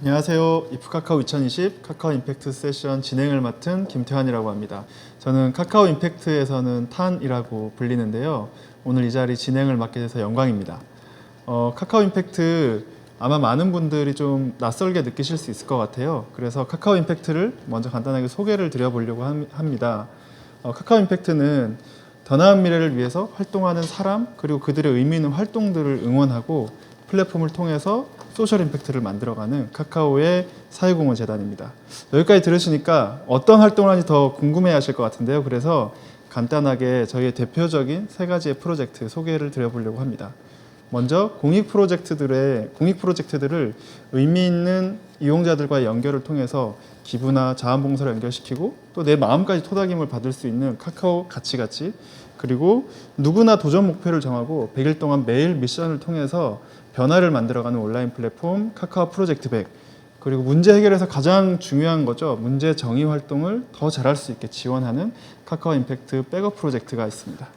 안녕하세요. 이프카카오 2020 카카오 임팩트 세션 진행을 맡은 김태환이라고 합니다. 저는 카카오 임팩트에서는 탄이라고 불리는데요. 오늘 이 자리 진행을 맡게 돼서 영광입니다. 카카오 임팩트 아마 많은 분들이 좀 낯설게 느끼실 수 있을 것 같아요. 그래서 카카오 임팩트를 먼저 간단하게 소개를 드려보려고 합니다. 카카오 임팩트는 더 나은 미래를 위해서 활동하는 사람 그리고 그들의 의미 있는 활동들을 응원하고 플랫폼을 통해서 소셜 임팩트를 만들어가는 카카오의 사회공헌 재단입니다. 여기까지 들으시니까 어떤 활동을 하는지 더 궁금해 하실 것 같은데요. 그래서 간단하게 저희의 대표적인 세 가지의 프로젝트 소개를 드려보려고 합니다. 먼저 공익 프로젝트들을 의미 있는 이용자들과의 연결을 통해서 기부나 자원봉사를 연결시키고 또 내 마음까지 토닥임을 받을 수 있는 카카오 가치같이, 그리고 누구나 도전 목표를 정하고 100일 동안 매일 미션을 통해서 변화를 만들어가는 온라인 플랫폼 카카오 프로젝트 100, 그리고 문제 해결에서 가장 중요한 거죠. 문제 정의 활동을 더 잘할 수 있게 지원하는 카카오 임팩트 백업 프로젝트가 있습니다.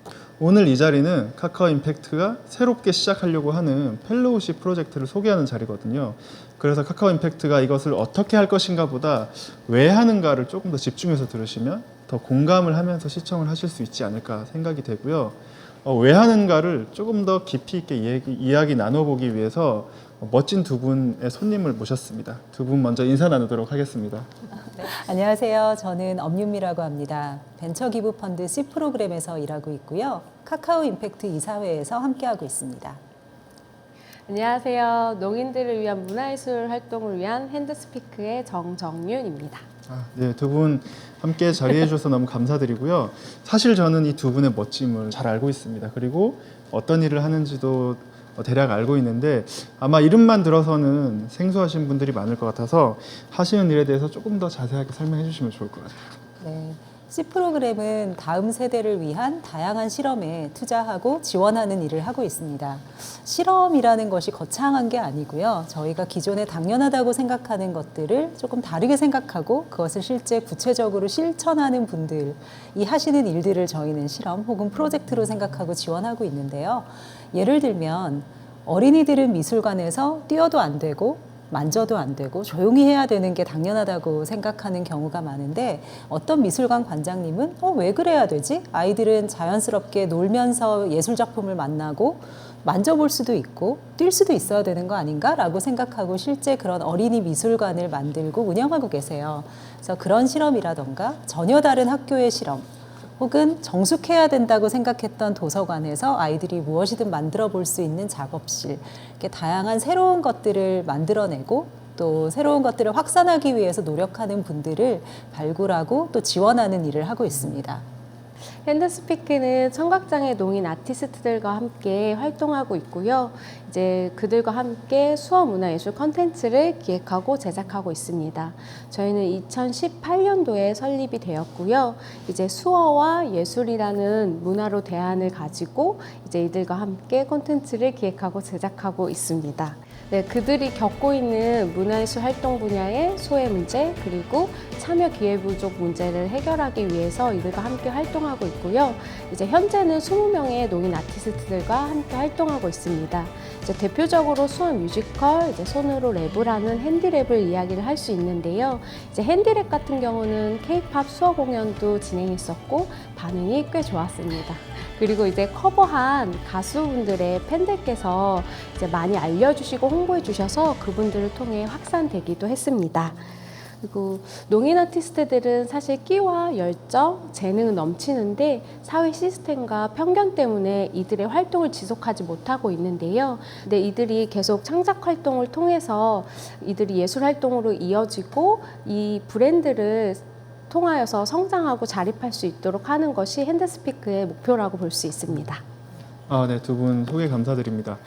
오늘 이 자리는 카카오 임팩트가 새롭게 시작하려고 하는 펠로우십 프로젝트를 소개하는 자리거든요. 그래서 카카오 임팩트가 이것을 어떻게 할 것인가 보다 왜 하는가를 조금 더 집중해서 들으시면 더 공감을 하면서 시청을 하실 수 있지 않을까 생각이 되고요. 왜 하는가를 조금 더 깊이 있게 이야기 나눠보기 위해서 멋진 두 분의 손님을 모셨습니다. 두 분 먼저 인사 나누도록 하겠습니다. 네. 안녕하세요. 저는 엄윤미라고 합니다. 벤처기부 펀드 C 프로그램에서 일하고 있고요. 카카오 임팩트 이사회에서 함께하고 있습니다. 안녕하세요. 농인들을 위한 문화예술 활동을 위한 핸드스피크의 정정윤입니다. 네, 두 분 함께 자리해 주셔서 너무 감사드리고요. 사실 저는 이 두 분의 멋짐을 잘 알고 있습니다. 그리고 어떤 일을 하는지도 대략 알고 있는데 아마 이름만 들어서는 생소하신 분들이 많을 것 같아서 하시는 일에 대해서 조금 더 자세하게 설명해 주시면 좋을 것 같아요. 네. C 프로그램은 다음 세대를 위한 다양한 실험에 투자하고 지원하는 일을 하고 있습니다. 실험이라는 것이 거창한 게 아니고요. 저희가 기존에 당연하다고 생각하는 것들을 조금 다르게 생각하고 그것을 실제 구체적으로 실천하는 분들이 하시는 일들을 저희는 실험 혹은 프로젝트로 생각하고 지원하고 있는데요. 예를 들면 어린이들은 미술관에서 뛰어도 안 되고 만져도 안 되고 조용히 해야 되는 게 당연하다고 생각하는 경우가 많은데 어떤 미술관 관장님은 왜 그래야 되지? 아이들은 자연스럽게 놀면서 예술작품을 만나고 만져볼 수도 있고 뛸 수도 있어야 되는 거 아닌가? 라고 생각하고 실제 그런 어린이 미술관을 만들고 운영하고 계세요. 그래서 그런 실험이라던가 전혀 다른 학교의 실험 혹은 정숙해야 된다고 생각했던 도서관에서 아이들이 무엇이든 만들어 볼 수 있는 작업실, 이렇게 다양한 새로운 것들을 만들어내고 또 새로운 것들을 확산하기 위해서 노력하는 분들을 발굴하고 또 지원하는 일을 하고 있습니다. 핸드스피크는 청각장애 농인 아티스트들과 함께 활동하고 있고요. 이제 그들과 함께 수어 문화예술 컨텐츠를 기획하고 제작하고 있습니다. 저희는 2018년도에 설립이 되었고요. 이제 수어와 예술이라는 문화로 대안을 가지고 이제 이들과 함께 컨텐츠를 기획하고 제작하고 있습니다. 네, 그들이 겪고 있는 문화예술 활동 분야의 소외 문제 그리고 참여 기회 부족 문제를 해결하기 위해서 이들과 함께 활동하고 있고요. 이제 현재는 20명의 농인 아티스트들과 함께 활동하고 있습니다. 이제 대표적으로 수어 뮤지컬, 이제 손으로 랩을 핸디랩을 이야기를 할 수 있는데요. 이제 핸디랩 같은 경우는 K-팝 수어 공연도 진행했었고 반응이 꽤 좋았습니다. 그리고 이제 커버한 가수분들의 팬들께서 이제 많이 알려주시고 홍보해 주셔서 그분들을 통해 확산되기도 했습니다. 그리고 농인 아티스트들은 사실 끼와 열정, 재능은 넘치는데 사회 시스템과 편견 때문에 이들의 활동을 지속하지 못하고 있는데요. 근데 이들이 계속 창작 활동을 통해서 이들이 예술 활동으로 이어지고 이 브랜드를 통하여서 성장하고 자립할 수 있도록 하는 것이 핸드스피크의 목표라고 볼 수 있습니다. 네, 두 분 소개 감사드립니다.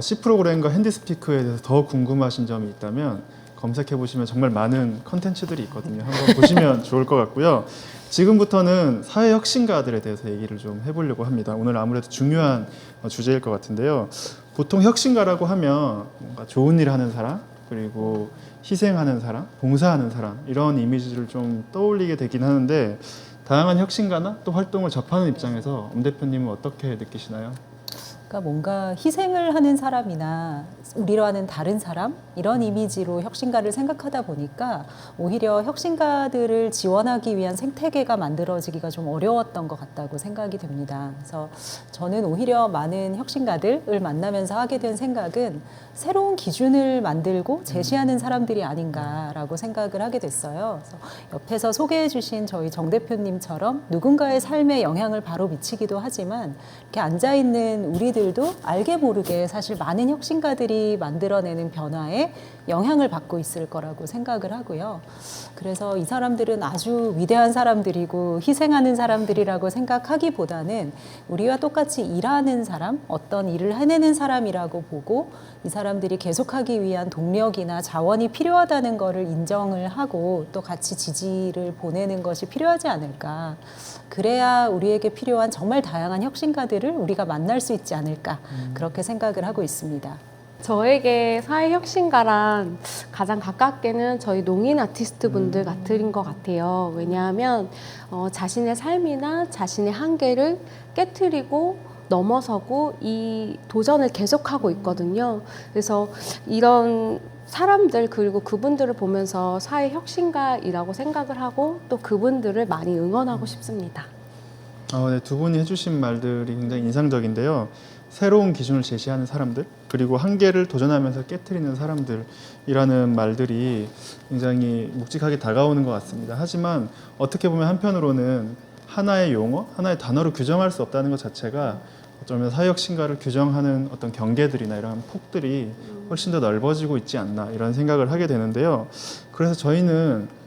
C 프로그램과 핸드스피크에 대해서 더 궁금하신 점이 있다면 검색해 보시면 정말 많은 컨텐츠들이 있거든요. 한번 보시면 좋을 것 같고요. 지금부터는 사회 혁신가들에 대해서 얘기를 좀 해보려고 합니다. 오늘 아무래도 중요한 주제일 것 같은데요. 보통 혁신가라고 하면 뭔가 좋은 일 하는 사람, 그리고 희생하는 사람, 봉사하는 사람 이런 이미지를 좀 떠올리게 되긴 하는데 다양한 혁신가나 또 활동을 접하는 입장에서 엄 대표님은 어떻게 느끼시나요? 그러니까 뭔가 희생을 하는 사람이나 우리와는 다른 사람 이런 이미지로 혁신가를 생각하다 보니까 오히려 혁신가들을 지원하기 위한 생태계가 만들어지기가 좀 어려웠던 것 같다고 생각이 됩니다. 그래서 저는 오히려 많은 혁신가들을 만나면서 하게 된 생각은 새로운 기준을 만들고 제시하는 사람들이 아닌가라고 생각을 하게 됐어요. 그래서 옆에서 소개해 주신 저희 정 대표님처럼 누군가의 삶에 영향을 바로 미치기도 하지만 이렇게 앉아있는 우리들도 알게 모르게 사실 많은 혁신가들이 만들어내는 변화에 영향을 받고 있을 거라고 생각을 하고요. 그래서 이 사람들은 아주 위대한 사람들이고 희생하는 사람들이라고 생각하기보다는 우리와 똑같이 일하는 사람, 어떤 일을 해내는 사람이라고 보고 이 사람들이 계속하기 위한 동력이나 자원이 필요하다는 것을 인정을 하고 또 같이 지지를 보내는 것이 필요하지 않을까. 그래야 우리에게 필요한 정말 다양한 혁신가들을 우리가 만날 수 있지 않을까. 그렇게 생각을 하고 있습니다. 저에게 사회혁신가란 가장 가깝게는 저희 농인 아티스트 분들 같은 것 같아요. 왜냐하면 자신의 삶이나 자신의 한계를 깨트리고 넘어서고 이 도전을 계속하고 있거든요. 그래서 이런 사람들 그리고 그분들을 보면서 사회혁신가이라고 생각을 하고 또 그분들을 많이 응원하고 싶습니다. 네, 두 분이 해주신 말들이 굉장히 인상적인데요. 새로운 기준을 제시하는 사람들, 그리고 한계를 도전하면서 깨트리는 사람들이라는 말들이 굉장히 묵직하게 다가오는 것 같습니다. 하지만 어떻게 보면 한편으로는 하나의 용어, 하나의 단어로 규정할 수 없다는 것 자체가 어쩌면 사회혁신가를 규정하는 어떤 경계들이나 이런 폭들이 훨씬 더 넓어지고 있지 않나 이런 생각을 하게 되는데요. 그래서 저희는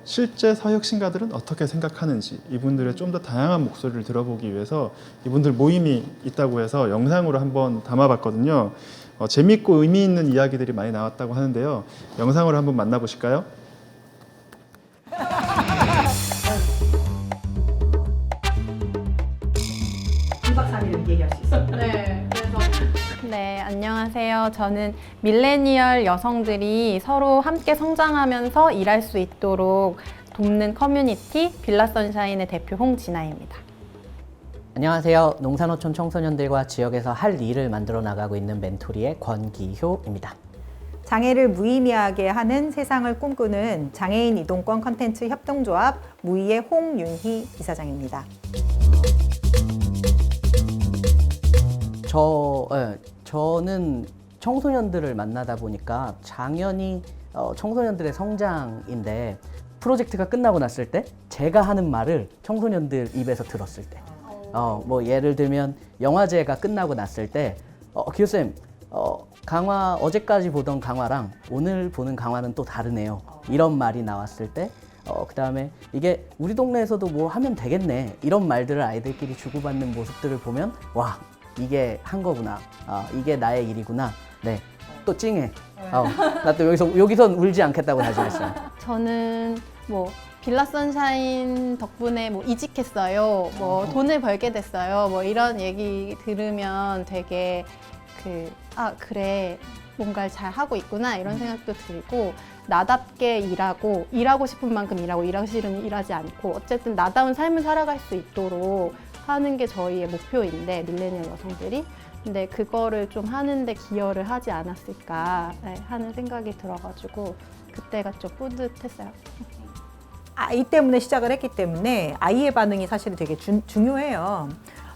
실제 사회혁신가들은 어떻게 생각하는지 이분들의 좀 더 다양한 목소리를 들어보기 위해서 이분들 모임이 있다고 해서 영상으로 한번 담아봤거든요. 재밌고 의미 있는 이야기들이 많이 나왔다고 하는데요. 영상으로 한번 만나보실까요? 네, 안녕하세요. 저는 밀레니얼 여성들이 서로 함께 성장하면서 일할 수 있도록 돕는 커뮤니티 빌라 선샤인의 대표 홍진아입니다. 안녕하세요. 농산어촌 청소년들과 지역에서 할 일을 만들어 나가고 있는 멘토리의 권기효입니다. 장애를 무의미하게 하는 세상을 꿈꾸는 장애인 이동권 컨텐츠 협동조합 무의의 홍윤희 이사장입니다. 저는 청소년들을 만나다 보니까 당연히 청소년들의 성장인데 프로젝트가 끝나고 났을 때 제가 하는 말을 청소년들 입에서 들었을 때 뭐 예를 들면 영화제가 끝나고 났을 때 기호쌤 강화 어제까지 보던 강화랑 오늘 보는 강화는 또 다르네요 이런 말이 나왔을 때 그 다음에 이게 우리 동네에서도 뭐 하면 되겠네 이런 말들을 아이들끼리 주고받는 모습들을 보면 와 이게 한 거구나 이게 나의 일이구나 네 또 찡해 나 또 여기선 울지 않겠다고 다짐했어요. 저는 뭐 빌라 선샤인 덕분에 뭐 이직했어요. 뭐 돈을 벌게 됐어요. 뭐 이런 얘기 들으면 되게 그래 뭔가를 잘 하고 있구나 이런 생각도 들고 나답게 일하고 싶은 만큼 일하기 싫으면 일하지 않고 어쨌든 나다운 삶을 살아갈 수 있도록 하는 게 저희의 목표인데 밀레니얼 여성들이 근데 그거를 좀 하는데 기여를 하지 않았을까 하는 생각이 들어가지고 그때가 좀 뿌듯했어요. 아이 때문에 시작을 했기 때문에 아이의 반응이 사실 되게 중요해요.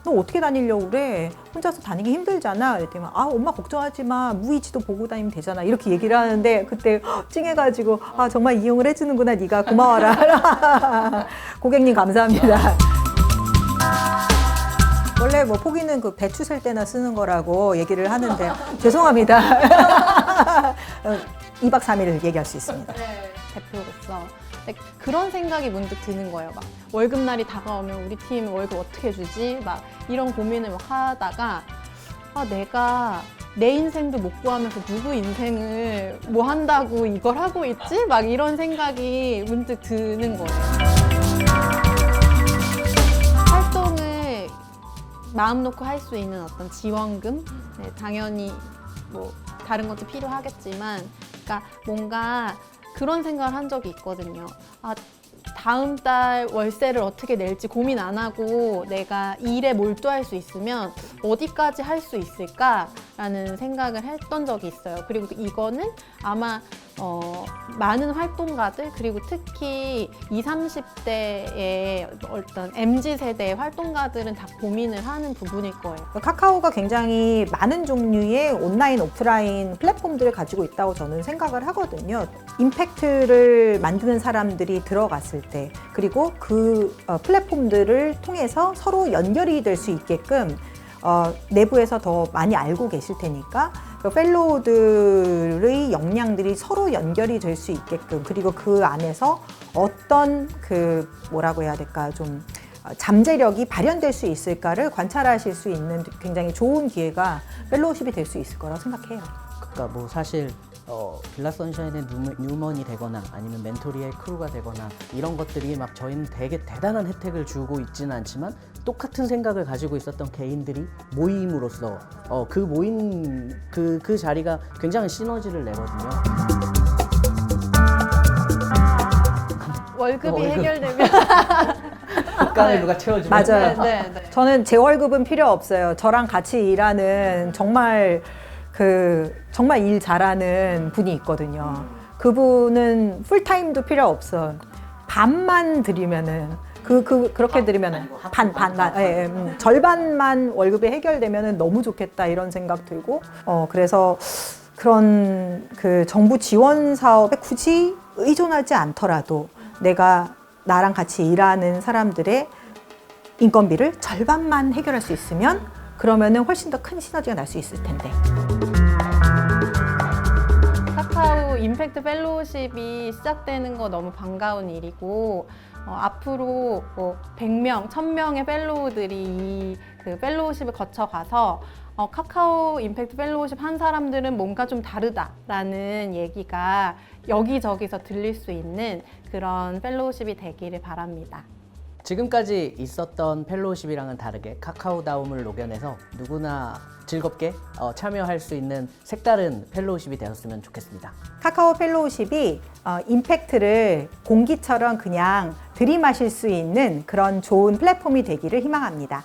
너 어떻게 다니려고 그래? 혼자서 다니기 힘들잖아. 그랬더니 엄마 걱정하지 마. 무이지도 보고 다니면 되잖아. 이렇게 얘기를 하는데 그때 찡해가지고 정말 이용을 해주는구나. 네가 고마워라. 고객님 감사합니다. 원래 뭐 포기는 그 배추 셀 때나 쓰는 거라고 얘기를 하는데 죄송합니다. 2박 3일 얘기할 수 있습니다. 대표로서 그런 생각이 문득 드는 거예요. 막 월급날이 다가오면 우리 팀 월급 어떻게 주지? 막 이런 고민을 막 하다가 내가 내 인생도 못 구하면서 누구 인생을 뭐 한다고 이걸 하고 있지? 막 이런 생각이 문득 드는 거예요. 활동을 마음 놓고 할 수 있는 어떤 지원금? 당연히 뭐 다른 것도 필요하겠지만 그러니까 뭔가 그런 생각을 한 적이 있거든요. 다음 달 월세를 어떻게 낼지 고민 안 하고 내가 일에 몰두할 수 있으면 어디까지 할 수 있을까라는 생각을 했던 적이 있어요. 그리고 이거는 아마 많은 활동가들 그리고 특히 20, 30대의 어떤 MZ세대의 활동가들은 다 고민을 하는 부분일 거예요. 카카오가 굉장히 많은 종류의 온라인, 오프라인 플랫폼들을 가지고 있다고 저는 생각을 하거든요. 임팩트를 만드는 사람들이 들어갔을 때, 그리고 그 플랫폼들을 통해서 서로 연결이 될 수 있게끔 내부에서 더 많이 알고 계실 테니까 그 펠로우들의 역량들이 서로 연결이 될 수 있게끔, 그리고 그 안에서 어떤 그 뭐라고 해야 될까, 좀 잠재력이 발현될 수 있을까를 관찰하실 수 있는 굉장히 좋은 기회가 펠로우십이 될 수 있을 거라고 생각해요. 그러니까 뭐 사실 빌라 선샤인의 뉴먼이 되거나 아니면 멘토리의 크루가 되거나 이런 것들이 막 저희는 되게 대단한 혜택을 주고 있지는 않지만 똑같은 생각을 가지고 있었던 개인들이 모임으로써 그 모임 그 자리가 굉장히 시너지를 내거든요. 월급이 월급. 해결되면 국간을 누가 채워주면 맞아요. 네. 저는 제 월급은 필요 없어요. 저랑 같이 일하는 정말 일 잘하는 분이 있거든요. 그분은 풀타임도 필요 없어. 반만 드리면은 그렇게 드리면은 절반만 월급이 해결되면은 너무 좋겠다 이런 생각 들고 그래서 그런 그 정부 지원 사업에 굳이 의존하지 않더라도 나랑 같이 일하는 사람들의 인건비를 절반만 해결할 수 있으면 그러면은 훨씬 더 큰 시너지가 날 수 있을 텐데. 카카오 임팩트 펠로우십이 시작되는 거 너무 반가운 일이고 앞으로 100명, 1000명의 펠로우들이 그 펠로우십을 거쳐가서 카카오 임팩트 펠로우십 한 사람들은 뭔가 좀 다르다라는 얘기가 여기저기서 들릴 수 있는 그런 펠로우십이 되기를 바랍니다. 지금까지 있었던 펠로우십이랑은 다르게 카카오다움을 녹여내서 누구나 즐겁게 참여할 수 있는 색다른 펠로우십이 되었으면 좋겠습니다. 카카오 펠로우십이 임팩트를 공기처럼 그냥 들이마실 수 있는 그런 좋은 플랫폼이 되기를 희망합니다.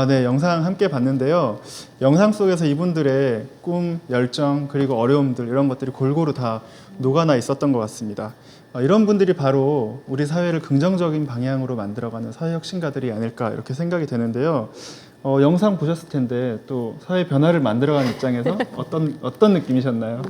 네, 영상 함께 봤는데요. 영상 속에서 이분들의 꿈, 열정, 그리고 어려움들 이런 것들이 골고루 다 녹아나 있었던 것 같습니다. 이런 분들이 바로 우리 사회를 긍정적인 방향으로 만들어가는 사회 혁신가들이 아닐까 이렇게 생각이 되는데요. 영상 보셨을 텐데 또 사회 변화를 만들어가는 입장에서 어떤 느낌이셨나요?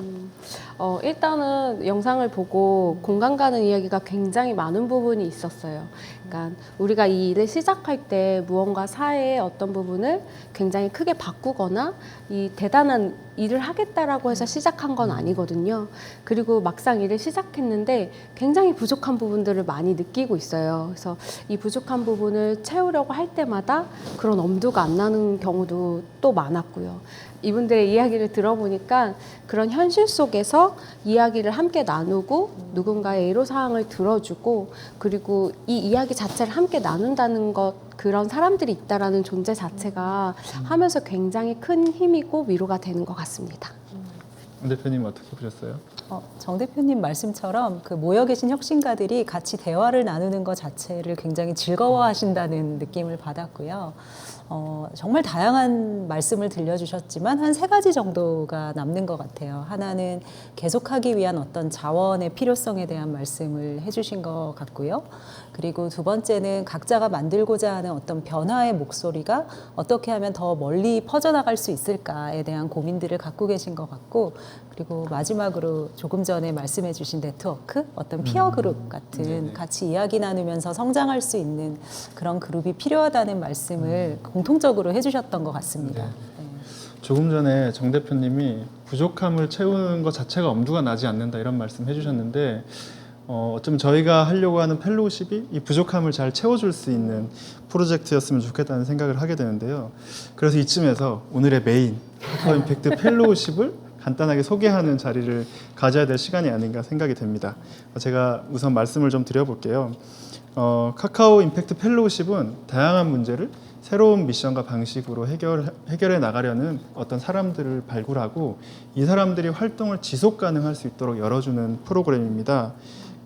일단은 영상을 보고 공감 가는 이야기가 굉장히 많은 부분이 있었어요. 그러니까 우리가 이 일을 시작할 때 무언가 사회의 어떤 부분을 굉장히 크게 바꾸거나 이 대단한 일을 하겠다라고 해서 시작한 건 아니거든요. 그리고 막상 일을 시작했는데 굉장히 부족한 부분들을 많이 느끼고 있어요. 그래서 이 부족한 부분을 채우려고 할 때마다 그런 엄두가 안 나는 경우도 또 많았고요. 이분들의 이야기를 들어보니까 그런 현실 속에서 이야기를 함께 나누고 누군가의 애로사항을 들어주고 그리고 이 이야기 자체를 함께 나눈다는 것, 그런 사람들이 있다라는 존재 자체가 하면서 굉장히 큰 힘이고 위로가 되는 것 같습니다. 대표님 어떻게 보셨어요? 정 대표님 말씀처럼 그 모여 계신 혁신가들이 같이 대화를 나누는 것 자체를 굉장히 즐거워하신다는 느낌을 받았고요. 정말 다양한 말씀을 들려주셨지만 한 3가지 정도가 남는 것 같아요. 하나는 계속하기 위한 어떤 자원의 필요성에 대한 말씀을 해주신 것 같고요. 그리고 2번째는 각자가 만들고자 하는 어떤 변화의 목소리가 어떻게 하면 더 멀리 퍼져나갈 수 있을까에 대한 고민들을 갖고 계신 것 같고, 그리고 마지막으로 조금 전에 말씀해 주신 네트워크, 어떤 피어 그룹 같은 같이 이야기 나누면서 성장할 수 있는 그런 그룹이 필요하다는 말씀을 공통적으로 해주셨던 것 같습니다. 네. 조금 전에 정 대표님이 부족함을 채우는 것 자체가 엄두가 나지 않는다 이런 말씀 해주셨는데 어쩌면 저희가 하려고 하는 펠로우십이 이 부족함을 잘 채워줄 수 있는 프로젝트였으면 좋겠다는 생각을 하게 되는데요. 그래서 이쯤에서 오늘의 메인 카카오 임팩트 펠로우십을 간단하게 소개하는 자리를 가져야 될 시간이 아닌가 생각이 됩니다. 제가 우선 말씀을 좀 드려볼게요. 카카오 임팩트 펠로우십은 다양한 문제를 새로운 미션과 방식으로 해결해 나가려는 어떤 사람들을 발굴하고 이 사람들이 활동을 지속 가능할 수 있도록 열어주는 프로그램입니다.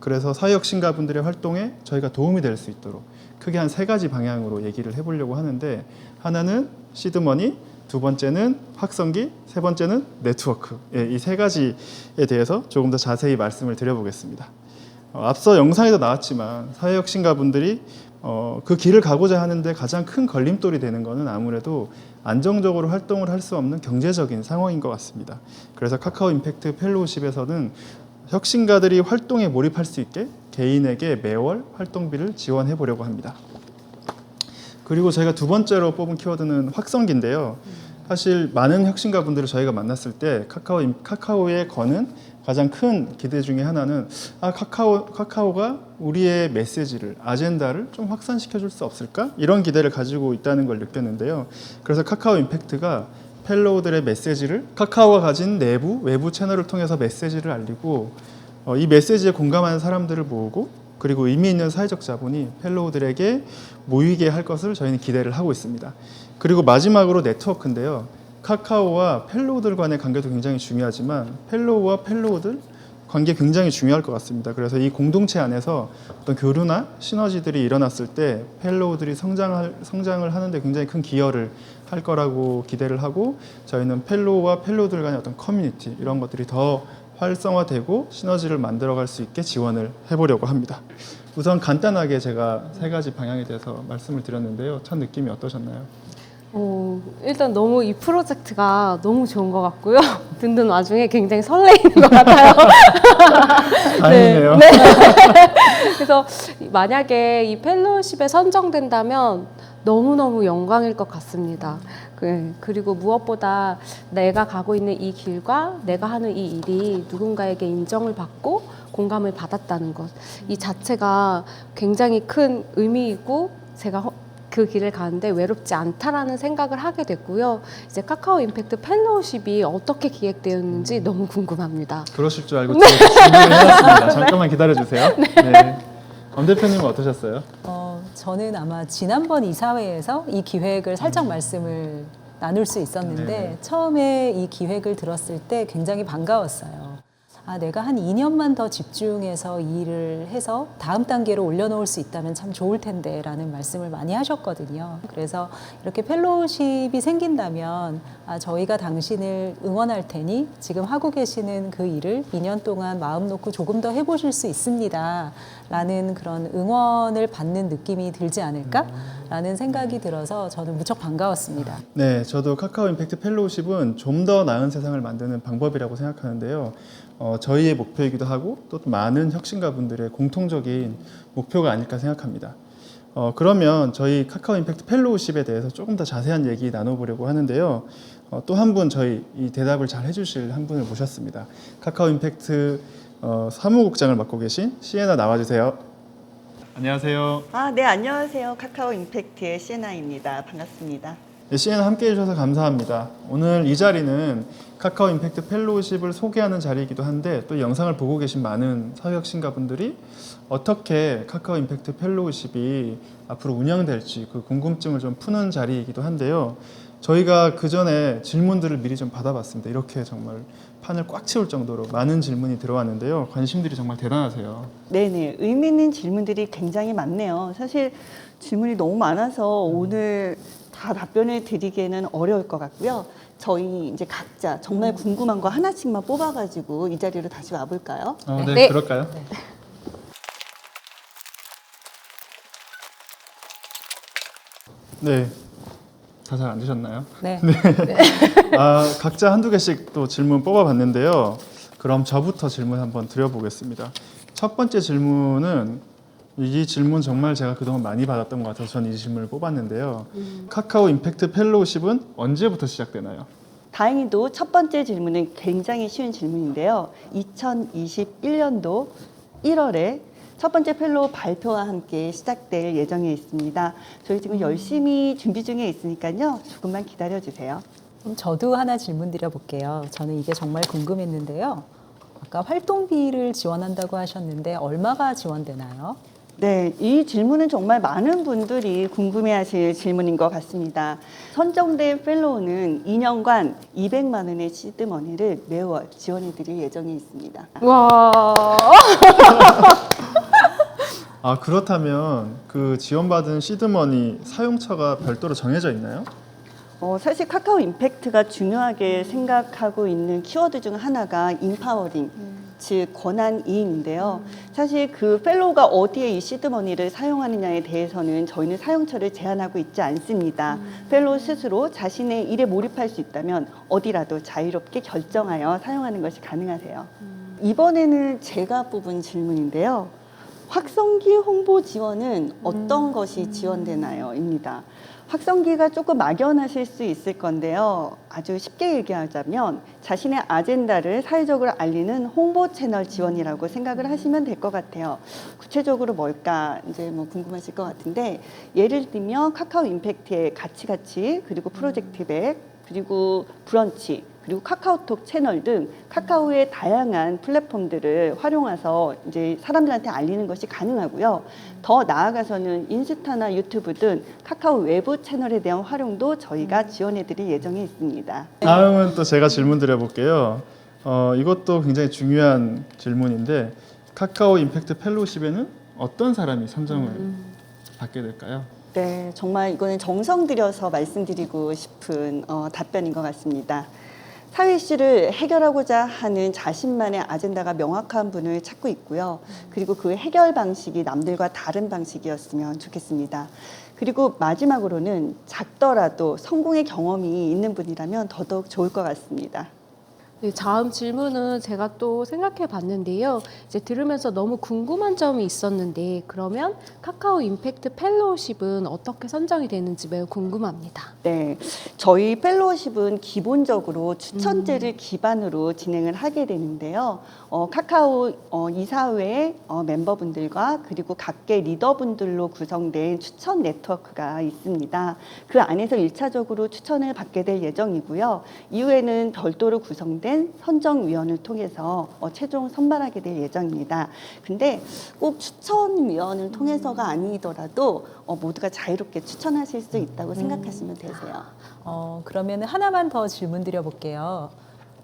그래서 사회혁신가분들의 활동에 저희가 도움이 될 수 있도록 크게 한 3가지 방향으로 얘기를 해보려고 하는데, 하나는 시드머니, 두 번째는 확성기, 세 번째는 네트워크. 이 3가지에 대해서 조금 더 자세히 말씀을 드려보겠습니다. 앞서 영상에도 나왔지만 사회혁신가분들이 그 길을 가고자 하는데 가장 큰 걸림돌이 되는 것은 아무래도 안정적으로 활동을 할 수 없는 경제적인 상황인 것 같습니다. 그래서 카카오 임팩트 펠로우십에서는 혁신가들이 활동에 몰입할 수 있게 개인에게 매월 활동비를 지원해 보려고 합니다. 그리고 저희가 두 번째로 뽑은 키워드는 확성기인데요. 사실 많은 혁신가분들을 저희가 만났을 때 카카오에 거는 가장 큰 기대 중에 하나는 카카오가 우리의 메시지를, 아젠다를 좀 확산시켜 줄 수 없을까? 이런 기대를 가지고 있다는 걸 느꼈는데요. 그래서 카카오 임팩트가 펠로우들의 메시지를 카카오가 가진 외부 채널을 통해서 메시지를 알리고 이 메시지에 공감하는 사람들을 모으고 그리고 의미 있는 사회적 자본이 펠로우들에게 모이게 할 것을 저희는 기대를 하고 있습니다. 그리고 마지막으로 네트워크인데요. 카카오와 펠로우들 간의 관계도 굉장히 중요하지만 펠로우와 펠로우들 관계 굉장히 중요할 것 같습니다. 그래서 이 공동체 안에서 어떤 교류나 시너지들이 일어났을 때 펠로우들이 성장을 하는데 굉장히 큰 기여를 할 거라고 기대를 하고, 저희는 펠로우와 펠로우들 간의 어떤 커뮤니티 이런 것들이 더 활성화되고 시너지를 만들어갈 수 있게 지원을 해보려고 합니다. 우선 간단하게 제가 3가지 방향에 대해서 말씀을 드렸는데요. 첫 느낌이 어떠셨나요? 일단 너무 이 프로젝트가 너무 좋은 것 같고요. 듣는 와중에 굉장히 설레이는 것 같아요. 다행이네요. 네. 그래서 만약에 이 펠로우십에 선정된다면 너무너무 영광일 것 같습니다. 그리고 무엇보다 내가 가고 있는 이 길과 내가 하는 이 일이 누군가에게 인정을 받고 공감을 받았다는 것, 이 자체가 굉장히 큰 의미이고 제가 그 길을 가는데 외롭지 않다라는 생각을 하게 됐고요. 이제 카카오 임팩트 펠로우십이 어떻게 기획되었는지 너무 궁금합니다. 그러실 줄 알고 제가 질문을 해놨습니다. 잠깐만 기다려주세요. 네. 엄 대표님은 어떠셨어요? 저는 아마 지난번 이사회에서 이 기획을 살짝 말씀을 나눌 수 있었는데 네. 처음에 이 기획을 들었을 때 굉장히 반가웠어요. 내가 한 2년만 더 집중해서 이 일을 해서 다음 단계로 올려놓을 수 있다면 참 좋을 텐데 라는 말씀을 많이 하셨거든요. 그래서 이렇게 펠로우십이 생긴다면 저희가 당신을 응원할 테니 지금 하고 계시는 그 일을 2년 동안 마음 놓고 조금 더 해보실 수 있습니다 라는 그런 응원을 받는 느낌이 들지 않을까? 라는 생각이 들어서 저는 무척 반가웠습니다. 네, 저도 카카오 임팩트 펠로우십은 좀 더 나은 세상을 만드는 방법이라고 생각하는데요. 저희의 목표이기도 하고 또 많은 혁신가분들의 공통적인 목표가 아닐까 생각합니다. 그러면 저희 카카오 임팩트 펠로우십에 대해서 조금 더 자세한 얘기 나눠보려고 하는데요. 또 한 분 저희 이 대답을 잘 해주실 한 분을 모셨습니다. 카카오 임팩트 사무국장을 맡고 계신 시에나 나와주세요. 안녕하세요. 네, 안녕하세요. 카카오 임팩트의 시에나입니다. 반갑습니다. 네, 시에나 함께 해주셔서 감사합니다. 오늘 이 자리는 카카오 임팩트 펠로우십을 소개하는 자리이기도 한데 또 영상을 보고 계신 많은 사회혁신가분들이 어떻게 카카오 임팩트 펠로우십이 앞으로 운영될지 그 궁금증을 좀 푸는 자리이기도 한데요. 저희가 그 전에 질문들을 미리 좀 받아봤습니다. 이렇게 정말 판을 꽉 채울 정도로 많은 질문이 들어왔는데요. 관심들이 정말 대단하세요. 네네, 의미 있는 질문들이 굉장히 많네요. 사실 질문이 너무 많아서 오늘 다 답변을 드리기에는 어려울 것 같고요. 저희 이제 각자 정말 궁금한 거 하나씩만 뽑아가지고 이 자리로 다시 와볼까요? 네, 네. 그럴까요? 네. 다 잘 안 되셨나요? 네. 각자 한두 개씩 또 질문 뽑아봤는데요. 그럼 저부터 질문 한번 드려보겠습니다. 첫 번째 질문은 이 질문 정말 제가 그동안 많이 받았던 것 같아서 저는 이 질문을 뽑았는데요. 카카오 임팩트 펠로우십은 언제부터 시작되나요? 다행히도 첫 번째 질문은 굉장히 쉬운 질문인데요. 2021년도 1월에 첫 번째 펠로우 발표와 함께 시작될 예정에 있습니다. 저희 지금 열심히 준비 중에 있으니까요. 조금만 기다려주세요. 그럼 저도 하나 질문 드려볼게요. 저는 이게 정말 궁금했는데요. 아까 활동비를 지원한다고 하셨는데 얼마가 지원되나요? 네, 이 질문은 정말 많은 분들이 궁금해하실 질문인 것 같습니다. 선정된 펠로우는 2년간 200만 원의 시드머니를 매월 지원해드릴 예정에 있습니다. 와. 아, 그렇다면 그 지원받은 시드머니 사용처가 별도로 정해져 있나요? 사실 카카오 임팩트가 중요하게 생각하고 있는 키워드 중 하나가 인파워링, 즉 권한 이인인데요. 사실 그 펠로우가 어디에 이 시드머니를 사용하느냐에 대해서는 저희는 사용처를 제한하고 있지 않습니다. 펠로우 스스로 자신의 일에 몰입할 수 있다면 어디라도 자유롭게 결정하여 사용하는 것이 가능하세요. 이번에는 제가 뽑은 질문인데요. 확성기 홍보 지원은 어떤 것이 지원되나요? 입니다. 확성기가 조금 막연하실 수 있을 건데요. 아주 쉽게 얘기하자면 자신의 아젠다를 사회적으로 알리는 홍보 채널 지원이라고 생각을 하시면 될 것 같아요. 구체적으로 뭘까 이제 뭐 궁금하실 것 같은데, 예를 들면 카카오 임팩트의 가치 그리고 프로젝트백 그리고 브런치 그리고 카카오톡 채널 등 카카오의 다양한 플랫폼들을 활용해서 이제 사람들한테 알리는 것이 가능하고요. 더 나아가서는 인스타나 유튜브 등 카카오 외부 채널에 대한 활용도 저희가 지원해드릴 예정에 있습니다. 다음은 또 제가 질문 드려볼게요. 이것도 굉장히 중요한 질문인데 카카오 임팩트 펠로우십에는 어떤 사람이 선정을 받게 될까요? 네, 정말 이거는 정성 들여서 말씀드리고 싶은 답변인 것 같습니다. 사회 이슈를 해결하고자 하는 자신만의 아젠다가 명확한 분을 찾고 있고요. 그리고 그 해결 방식이 남들과 다른 방식이었으면 좋겠습니다. 그리고 마지막으로는 작더라도 성공의 경험이 있는 분이라면 더더욱 좋을 것 같습니다. 네, 다음 질문은 제가 또 생각해 봤는데요. 이제 들으면서 너무 궁금한 점이 있었는데, 그러면 카카오 임팩트 펠로우십은 어떻게 선정이 되는지 매우 궁금합니다. 네, 저희 펠로우십은 기본적으로 추천제를 기반으로 진행을 하게 되는데요. 카카오 이사회 멤버분들과 그리고 각계 리더분들로 구성된 추천 네트워크가 있습니다. 그 안에서 1차적으로 추천을 받게 될 예정이고요. 이후에는 별도로 구성된 선정위원을 통해서 최종 선발하게 될 예정입니다. 근데 꼭 추천위원을 통해서가 아니더라도 모두가 자유롭게 추천하실 수 있다고 생각하시면 되세요. 그러면 하나만 더 질문 드려볼게요.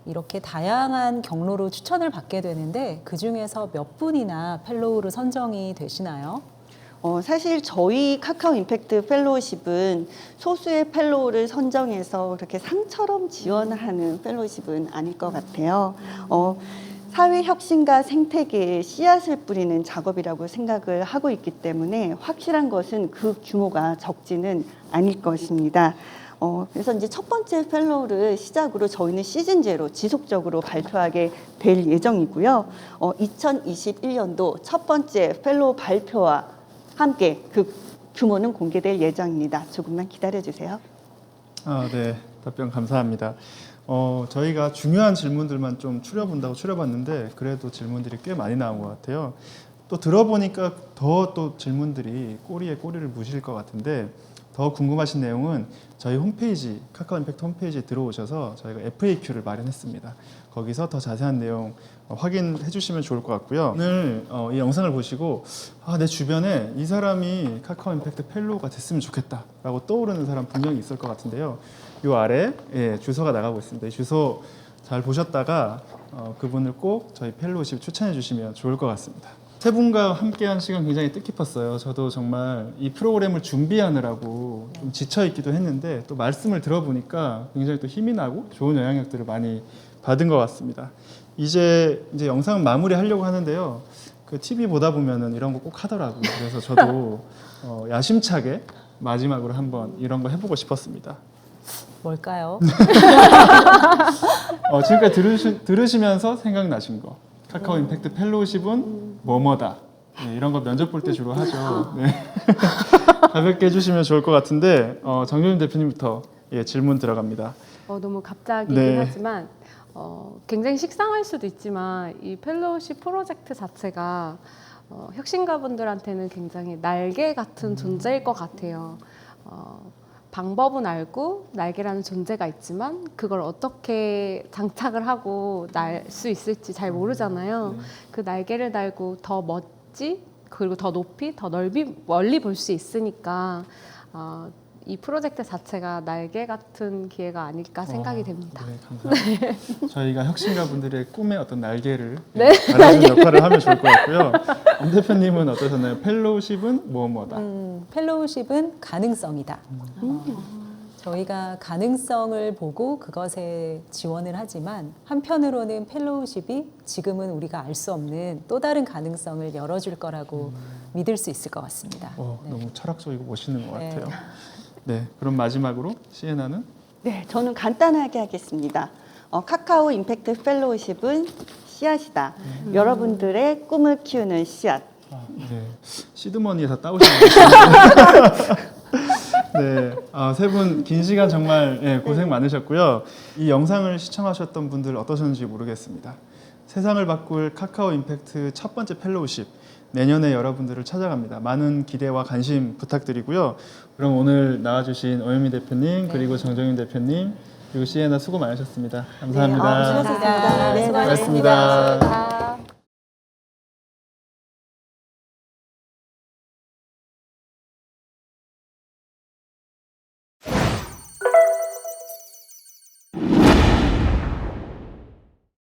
이렇게 다양한 경로로 추천을 받게 되는데 그 중에서 몇 분이나 펠로우로 선정이 되시나요? 사실 저희 카카오 임팩트 펠로우십은 소수의 펠로우를 선정해서 그렇게 상처럼 지원하는 펠로우십은 아닐 것 같아요. 사회 혁신과 생태계에 씨앗을 뿌리는 작업이라고 생각을 하고 있기 때문에 확실한 것은 그 규모가 적지는 않을 것입니다. 그래서 이제 첫 번째 펠로우를 시작으로 저희는 시즌제로 지속적으로 발표하게 될 예정이고요. 2021년도 첫 번째 펠로우 발표와 함께 그 규모는 공개될 예정입니다. 조금만 기다려주세요. 네, 답변 감사합니다. 저희가 중요한 질문들만 좀 추려본다고 추려봤는데 그래도 질문들이 꽤 많이 나온 것 같아요. 또 들어보니까 더 또 질문들이 꼬리에 꼬리를 무실 것 같은데 더 궁금하신 내용은 저희 홈페이지, 카카오 임팩트 홈페이지에 들어오셔서 저희가 FAQ를 마련했습니다. 거기서 더 자세한 내용 확인해 주시면 좋을 것 같고요. 오늘 이 영상을 보시고 내 주변에 이 사람이 카카오 임팩트 펠로우가 됐으면 좋겠다라고 떠오르는 사람 분명히 있을 것 같은데요. 이 아래 주소가 나가고 있습니다. 이 주소 잘 보셨다가 그분을 꼭 저희 펠로우십 추천해 주시면 좋을 것 같습니다. 세 분과 함께한 시간 굉장히 뜻깊었어요. 저도 정말 이 프로그램을 준비하느라고 좀 지쳐있기도 했는데 또 말씀을 들어보니까 굉장히 또 힘이 나고 좋은 영향력들을 많이 받은 것 같습니다. 이제 영상은 마무리하려고 하는데요. 그 TV 보다 보면은 이런 거 꼭 하더라고요. 그래서 저도 야심차게 마지막으로 한번 이런 거 해보고 싶었습니다. 뭘까요? 지금까지 들으시면서 생각나신 거. 카카오 임팩트 펠로우십은 뭐뭐다. 네, 이런 거 면접 볼 때 주로 하죠. 네. 가볍게 해주시면 좋을 것 같은데 정효림 대표님부터 질문 들어갑니다. 너무 갑자기긴 네. 하지만 굉장히 식상할 수도 있지만 이 펠로우십 프로젝트 자체가 혁신가분들한테는 굉장히 날개 같은 존재일 것 같아요. 방법은 알고 날개라는 존재가 있지만 그걸 어떻게 장착을 하고 날 수 있을지 잘 모르잖아요. 그 날개를 달고 더 그리고 더 높이, 더 멀리 볼 수 있으니까 이 프로젝트 자체가 날개 같은 기회가 아닐까 생각이 됩니다. 네, 감사합니다. 저희가 혁신가 분들의 꿈의 어떤 날개를 달아주는 역할을 하면 좋을 것 같고요. 엄 대표님은 어떠셨나요? 펠로우십은 뭐뭐다. 펠로우십은 가능성이다. 저희가 가능성을 보고 그것에 지원을 하지만 한편으로는 펠로우십이 지금은 우리가 알 수 없는 또 다른 가능성을 열어줄 거라고 믿을 수 있을 것 같습니다. 네. 너무 철학적이고 멋있는 것 네. 같아요. 네, 그럼 마지막으로 시에나는? 네, 저는 간단하게 하겠습니다. 카카오 임팩트 펠로우십은 씨앗이다. 여러분들의 꿈을 키우는 씨앗. 네, 시드머니에서 따오신 것 같아요. 네, 세 분 긴 시간 정말 고생 많으셨고요. 이 영상을 시청하셨던 분들 어떠셨는지 모르겠습니다. 세상을 바꿀 카카오 임팩트 첫 번째 펠로우십 내년에 여러분들을 찾아갑니다. 많은 기대와 관심 부탁드리고요. 그럼 오늘 나와주신 오현미 대표님 그리고 정정윤 대표님 그리고 시에나 수고 많으셨습니다. 감사합니다. 수고하셨습니다. 네, 수고하셨습니다. 수고하셨습니다.